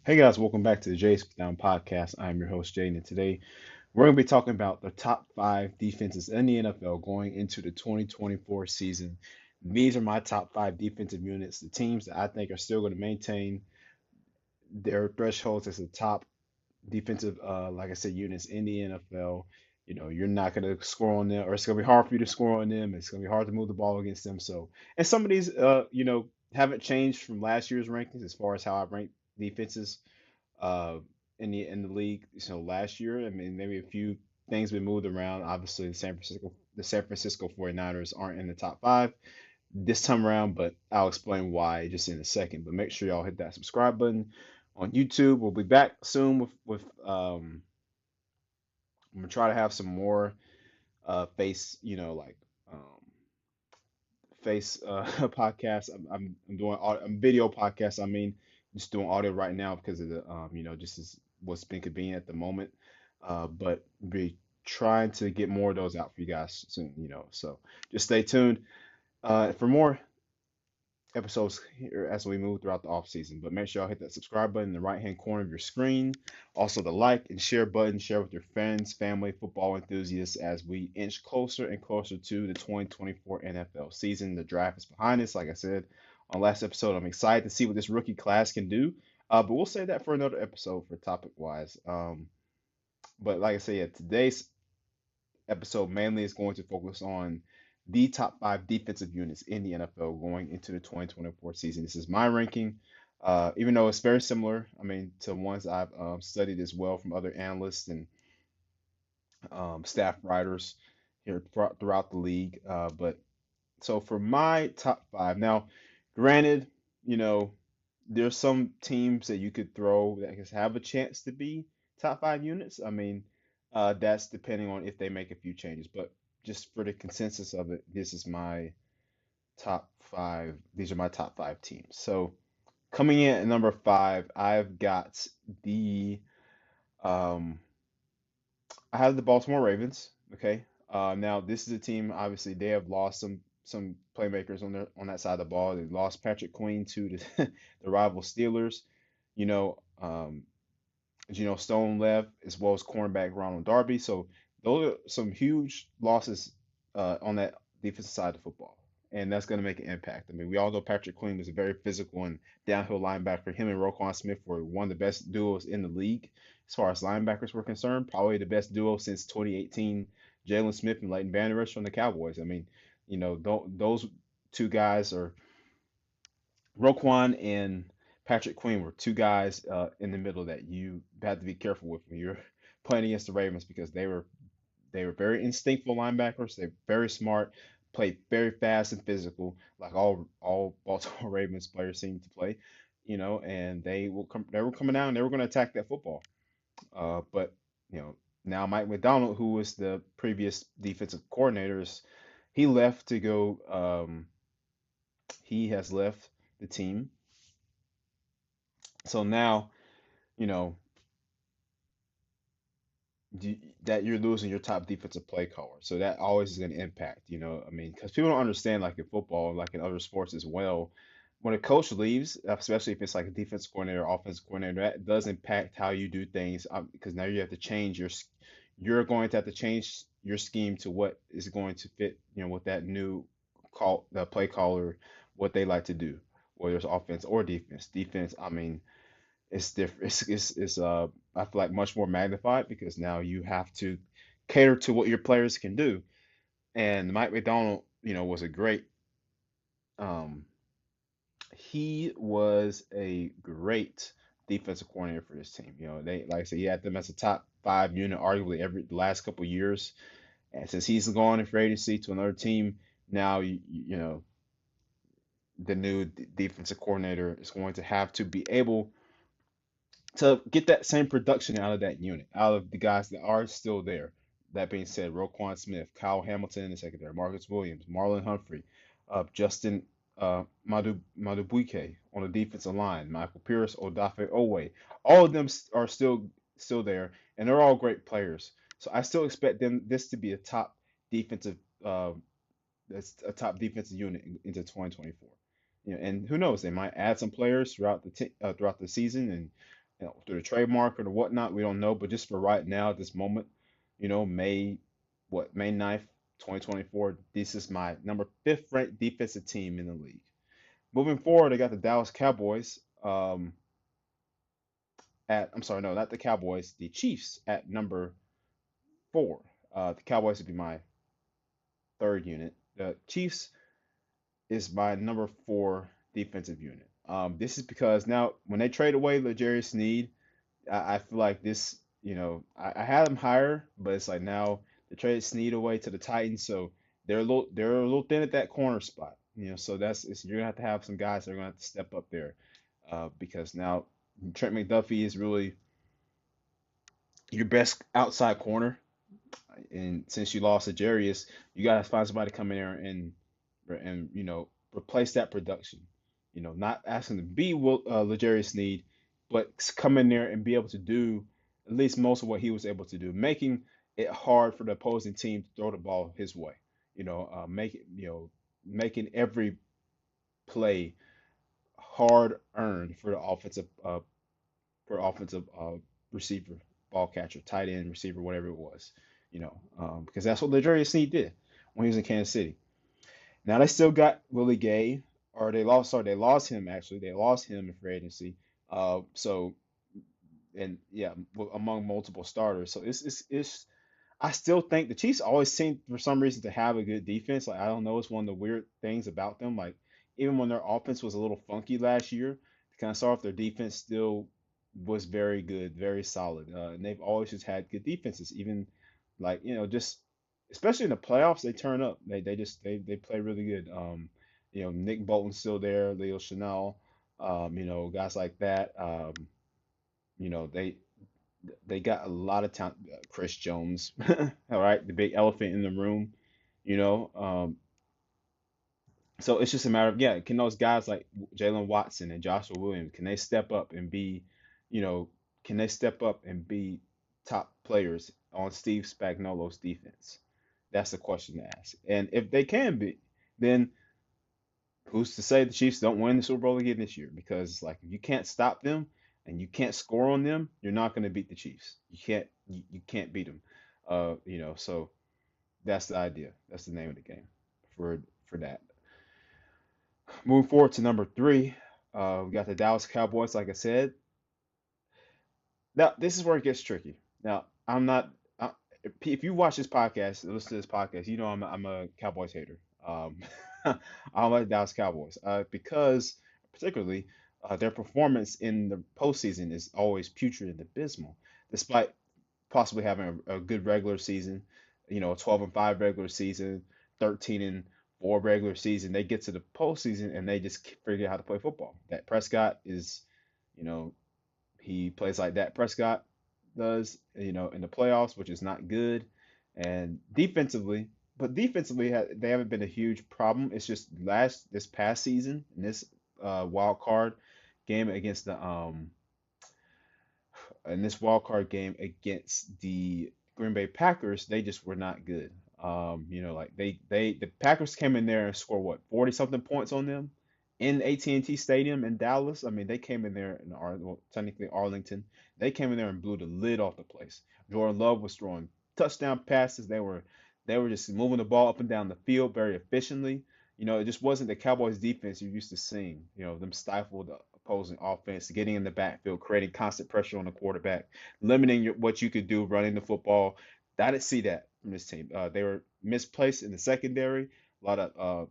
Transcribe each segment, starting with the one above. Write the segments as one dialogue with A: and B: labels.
A: Hey guys, welcome back to the Jays Down podcast. I'm your host Jaden, and today we're going to be talking about the top five defenses in the NFL going into the 2024 season. These are my top five defensive units, the teams that I think are still going to maintain their thresholds as the top defensive, like I said, units in the NFL. You're not going to score on them, or it's going to be hard for you to score on them. It's going to be hard to move the ball against them. So, and some of these, haven't changed from last year's rankings as far as how I rank defenses uh, in the league. So last year, I mean, maybe a few things been moved around. Obviously, the San Francisco 49ers aren't in the top five this time around, but I'll explain why just in a second. But make sure y'all hit that subscribe button on YouTube. We'll be back soon with I'm gonna try to have some more face, like um face podcasts. I'm doing I'm video podcasts. I mean, just doing audio right now because of the just is what's been convenient at the moment. But be trying to get more of those out for you guys soon. So just stay tuned for more episodes here as we move throughout the off season. But make sure y'all hit that subscribe button in the right hand corner of your screen. Also the like and share button. Share with your friends, family, football enthusiasts as we inch closer and closer to the 2024 NFL season. The draft is behind us. Like I said on last episode, I'm excited to see what this rookie class can do. But we'll save that for another episode for topic wise. But like I said, yeah, today's episode mainly is going to focus on the top five defensive units in the NFL going into the 2024 season. This is my ranking, even though it's very similar, I mean, to ones I've studied as well from other analysts and staff writers here throughout the league. But so for my top five, now, granted, you know, there's some teams that you could throw that can have a chance to be top five units. I mean, that's depending on if they make a few changes. But just for the consensus of it, this is my top five. These are my top five teams. So coming in at number five, I've got the um, I have the Baltimore Ravens. Okay. Now this is a team. Obviously, they have lost some playmakers on that side of the ball. They lost Patrick Queen to the rival Steelers. You know, Stone left as well as cornerback Ronald Darby. So those are some huge losses on that defensive side of football, and that's going to make an impact. I mean, we all know Patrick Queen was a very physical and downhill linebacker. Him and Roquan Smith were one of the best duos in the league as far as linebackers were concerned. Probably the best duo since 2018, Jalen Smith and Leighton Vander Esch from the Cowboys. I mean, those two guys are Roquan and Patrick Queen were two guys in the middle that you had to be careful with when you're playing against the Ravens because they were very instinctful linebackers. They're very smart, played very fast and physical, like all Baltimore Ravens players seem to play. And they were coming down. They were going to attack that football. But now Mike McDonald, who was the previous defensive coordinators, he left to go. He has left the team. So now, you know, that you're losing your top defensive play caller. So that always is going to impact, I mean, because people don't understand, like in football, like in other sports as well, when a coach leaves, especially if it's like a defense coordinator, offensive coordinator, that does impact how you do things because now you have to change you're going to have to change your scheme to what is going to fit, with that new the play caller, what they like to do, whether it's offense or defense. Defense, I mean, it's different. It's I feel like much more magnified because now you have to cater to what your players can do. And Mike McDonald, was a great um he was a great defensive coordinator for this team. They like I said, he had them as a top five unit arguably every the last couple of years. And since he's gone in free agency to another team, now the new defensive coordinator is going to have to be able to get that same production out of that unit, out of the guys that are still there. That being said, Roquan Smith, Kyle Hamilton in the secondary, Marcus Williams, Marlon Humphrey, Justin Madubuike on the defensive line, Michael Pierce, Odafe Owe. All of them are still there, and they're all great players. So I still expect this to be defensive uh, a top defensive unit into 2024. And who knows, they might add some players throughout the season, and through the trade market or whatnot. We don't know, but just for right now, at this moment, May 9th, 2024. This is my number fifth ranked defensive team in the league. Moving forward, I got the Dallas Cowboys. I'm sorry, no, not the Cowboys, the Chiefs at number four. The Cowboys would be my third unit. The Chiefs is my number four defensive unit. This is because now when they trade away L'Jarius Sneed, I feel like this, I had them higher, but it's like now they traded Sneed away to the Titans, so they're a little thin at that corner spot. So you're gonna have some guys that are gonna have to step up there, because now Trent McDuffie is really your best outside corner, and since you lost Jarius, you gotta find somebody to come in there and replace that production. Not asking to be L'Jarius Sneed, but come in there and be able to do at least most of what he was able to do, making it hard for the opposing team to throw the ball his way. Making every play hard earned for offensive receiver, ball catcher, tight end, receiver, whatever it was. Because that's what L'Jarius Sneed did when he was in Kansas City. Now they still got Willie Gay, or they lost. Sorry, they lost him actually. They lost him in free agency. So and yeah, among multiple starters. So it's. I still think the Chiefs always seem for some reason to have a good defense. Like I don't know, it's one of the weird things about them. Like even when their offense was a little funky last year, to kind of start off, their defense still was very good, very solid. And they've always just had good defenses. Even like just especially in the playoffs, they turn up. They play really good. Nick Bolton's still there, Leo Chanel, guys like that. You know, they got a lot of talent. Chris Jones, all right, the big elephant in the room. You know, um, so it's just a matter of, yeah, can those guys like Jalen Watson and Joshua Williams, can they step up and be, you know, can they step up and be top players on Steve Spagnuolo's defense? That's the question to ask. And if they can be, then who's to say the Chiefs don't win the Super Bowl again this year? Because like if you can't stop them and you can't score on them, you're not going to beat the Chiefs. You can't beat them. So that's the idea. That's the name of the game for that. Moving forward to number three, we got the Dallas Cowboys. Like I said, now this is where it gets tricky. Now I'm not. If you watch this podcast, listen to this podcast, I'm a Cowboys hater. I don't like Dallas Cowboys because particularly their performance in the postseason is always putrid and abysmal, despite possibly having a good regular season, a 12-5 regular season, 13-4 regular season. They get to the postseason and they just figure out how to play football. Dak Prescott is, you know, he plays like Dak Prescott does, in the playoffs, which is not good. And defensively, but defensively, they haven't been a huge problem. It's just this past season in this wild card game against the in this wild card game against the Green Bay Packers, they just were not good. Like the Packers came in there and scored what 40 something points on them in AT&T Stadium in Dallas. I mean, they came in there well, technically Arlington. They came in there and blew the lid off the place. Jordan Love was throwing touchdown passes. They were just moving the ball up and down the field very efficiently. It just wasn't the Cowboys defense you're used to seeing. Them stifle the opposing offense, getting in the backfield, creating constant pressure on the quarterback, limiting what you could do running the football. I didn't see that from this team. They were misplaced in the secondary. A lot of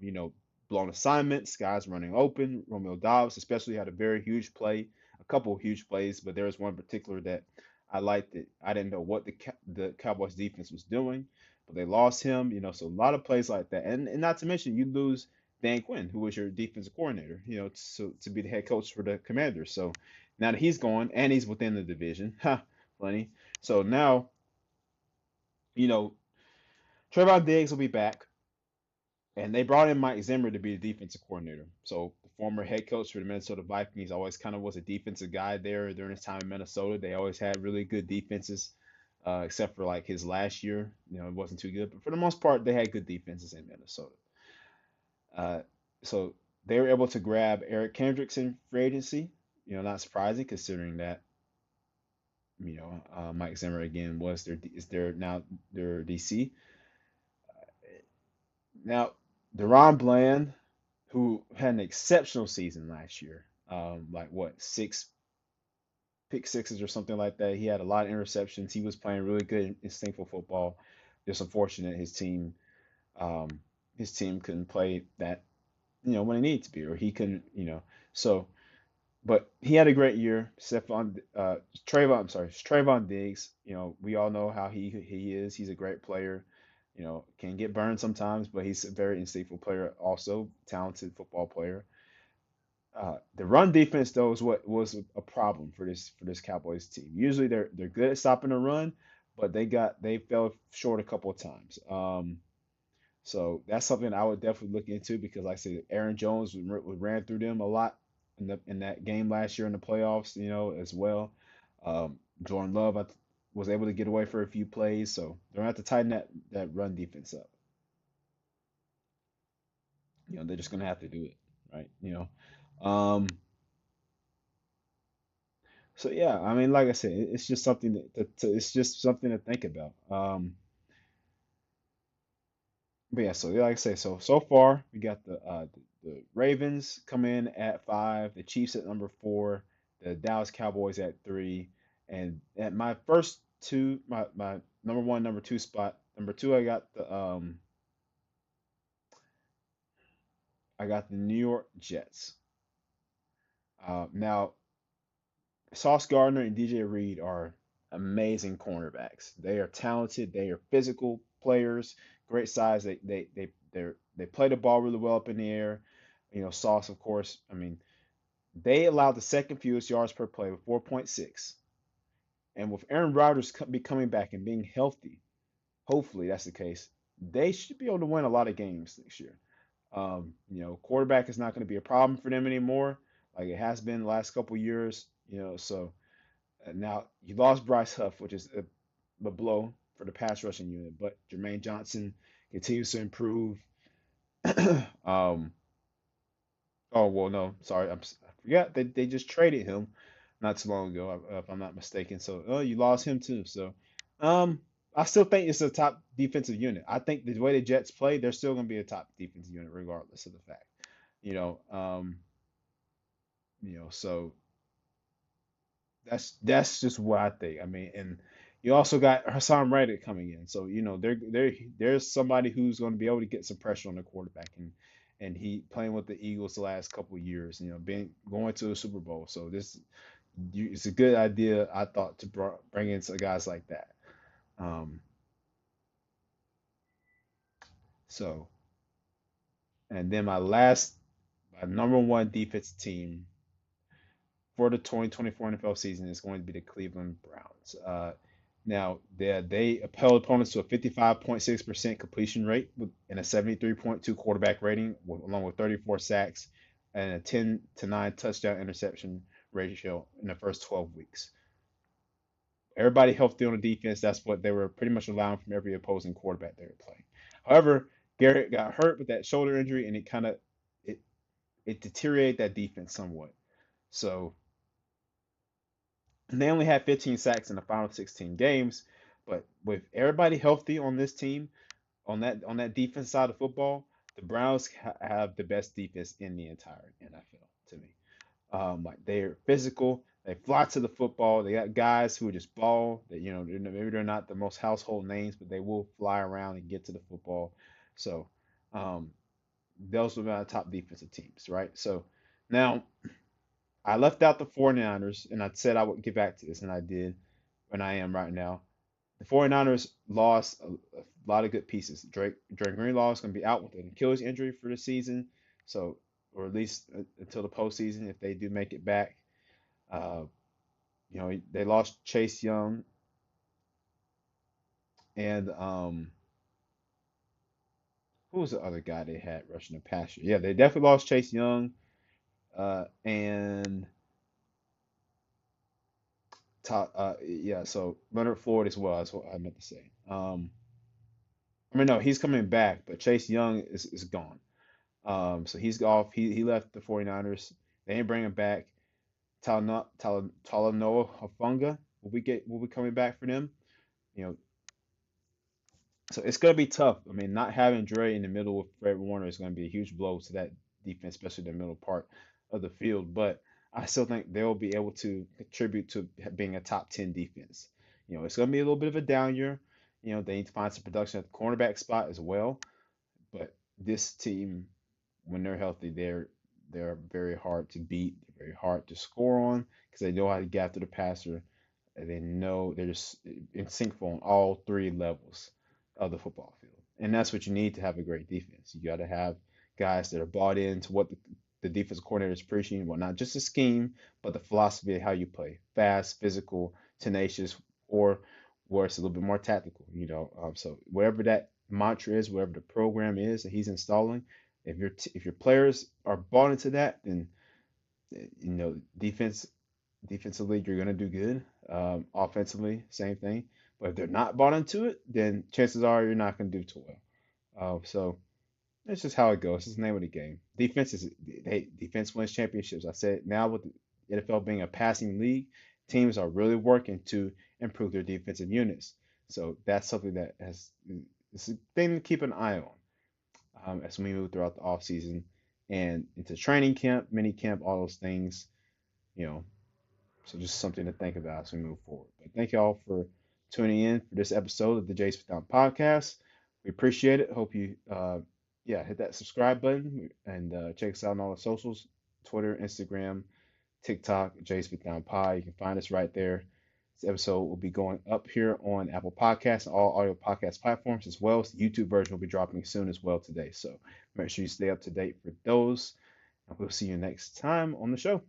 A: blown assignments, guys running open. Romeo Dobbs especially had a very huge play, a couple of huge plays, but there was one in particular that I liked it. I didn't know what the Cowboys defense was doing, but they lost him. So a lot of plays like that, and not to mention you lose Dan Quinn, who was your defensive coordinator. To be the head coach for the Commanders. So now that he's gone and he's within the division, funny. So now you know Trevon Diggs will be back. And they brought in Mike Zimmer to be the defensive coordinator. So the former head coach for the Minnesota Vikings always kind of was a defensive guy there during his time in Minnesota. They always had really good defenses, except for like his last year. It wasn't too good, but for the most part, they had good defenses in Minnesota. Uh, so they were able to grab Eric Kendricks in free agency. Not surprising considering that. Mike Zimmer again was their is their now their DC. Now, Deron Bland, who had an exceptional season last year, like what, six pick sixes or something like that. He had a lot of interceptions. He was playing really good, instinctful football. Just unfortunate um, his team couldn't play that, when it needed to be, or he couldn't, So, but he had a great year. I'm sorry, Trayvon Diggs. We all know how he is. He's a great player. Can get burned sometimes, but he's a very insightful player, also talented football player. The run defense though is what was a problem for this Cowboys team. Usually they're good at stopping the run, but they fell short a couple of times. So that's something I would definitely look into because, like I said, Aaron Jones ran through them a lot in that game last year in the playoffs, as well. Jordan Love was able to get away for a few plays, so they're gonna have to tighten that run defense up. They're just gonna have to do it, right? Um, so yeah, I mean, like I said, it's just something it's just something to think about. But yeah, so like I say, so far we got the Ravens come in at 5, the Chiefs at number 4, the Dallas Cowboys at 3, and at my first two, my number 1, number 2 spot, number 2 I got the New York Jets. Now Sauce Gardner and DJ Reed are amazing cornerbacks. They are talented. They are physical players, great size. They play the ball really well up in the air. Sauce, of course. I mean, they allowed the second fewest yards per play with 4.6. And with Aaron Rodgers be coming back and being healthy, hopefully that's the case. They should be able to win a lot of games next year. Quarterback is not going to be a problem for them anymore, like it has been the last couple years. So now you lost Bryce Huff, which is a blow for the pass rushing unit, but Jermaine Johnson continues to improve. um, oh well, no, sorry, I forgot they just traded him not too long ago, if I'm not mistaken. So you lost him too. So um, I still think it's a top defensive unit. I think the way the Jets play, they're still going to be a top defensive unit regardless of the fact. You know, um, so that's just what I think. I mean, and you also got Hassan Reddick coming in, so there's somebody who's going to be able to get some pressure on the quarterback, and he playing with the Eagles the last couple of years, being going to the Super Bowl. So it's a good idea, I thought, to bring in some guys like that. Um, so and then my number one defense team for the 2024 NFL season is going to be the Cleveland Browns. Now, they upheld opponents to a 55.6% completion rate and a 73.2 quarterback rating, along with 34 sacks and a 10 to 9 touchdown interception ratio in the first 12 weeks. Everybody healthy on the defense. That's what they were pretty much allowing from every opposing quarterback they were playing. However, Garrett got hurt with that shoulder injury, and it it deteriorated that defense somewhat. So and they only had 15 sacks in the final 16 games. But with everybody healthy on this team, on that defense side of football, the Browns have the best defense in the entire NFL to me. Like they're physical, they fly to the football. They got guys who just ball. That maybe they're not the most household names, but they will fly around and get to the football. So um, those were my top defensive teams, right? So now I left out the 49ers, and I said I would get back to this, and I did, and I am right now. The 49ers lost a lot of good pieces. Drake Greenlaw is going to be out with an Achilles injury for the season, so or at least until the postseason if they do make it back. Uh, they lost Chase Young and who was the other guy they had rushing the passer? Yeah, they definitely lost Chase Young and yeah, so Leonard Floyd as well. That's what I meant to say. I mean, no, he's coming back, but Chase Young is gone. So he's off. He left the 49ers. They ain't bring him back. Talanoa Hufanga will be coming back for them. You know, so it's going to be tough. I mean, not having Dre in the middle with Fred Warner is going to be a huge blow to that defense, especially the middle part of the field. But I still think they'll be able to contribute to being a top 10 defense. It's going to be a little bit of a down year. They need to find some production at the cornerback spot as well. But this team, when they're healthy, they're very hard to beat. They're very hard to score on because they know how to get after the passer. And they know they're just in sync on all three levels of the football field. And that's what you need to have a great defense. You got to have guys that are bought into what the defensive coordinator is preaching, well, not just the scheme, but the philosophy of how you play. Fast, physical, tenacious, or where it's a little bit more tactical. So whatever that mantra is, whatever the program is that he's installing, if your players are bought into that, then defensively you're gonna do good. Offensively, same thing. But if they're not bought into it, then chances are you're not gonna do too well. So that's just how it goes. It's the name of the game. Defense wins championships. I said now with the NFL being a passing league, teams are really working to improve their defensive units. So that's something that has it's a thing to keep an eye on as we move throughout the offseason and into training camp, mini camp, all those things. You know, so just something to think about as we move forward. But thank y'all for tuning in for this episode of the Jays Down podcast. We appreciate it. Hope you hit that subscribe button and check us out on all the socials, Twitter, Instagram, TikTok, Jays Down Pod. You can find us right there. This episode will be going up here on Apple Podcasts and all audio podcast platforms, as well as the YouTube version will be dropping soon as well today. So make sure you stay up to date for those. And we'll see you next time on the show.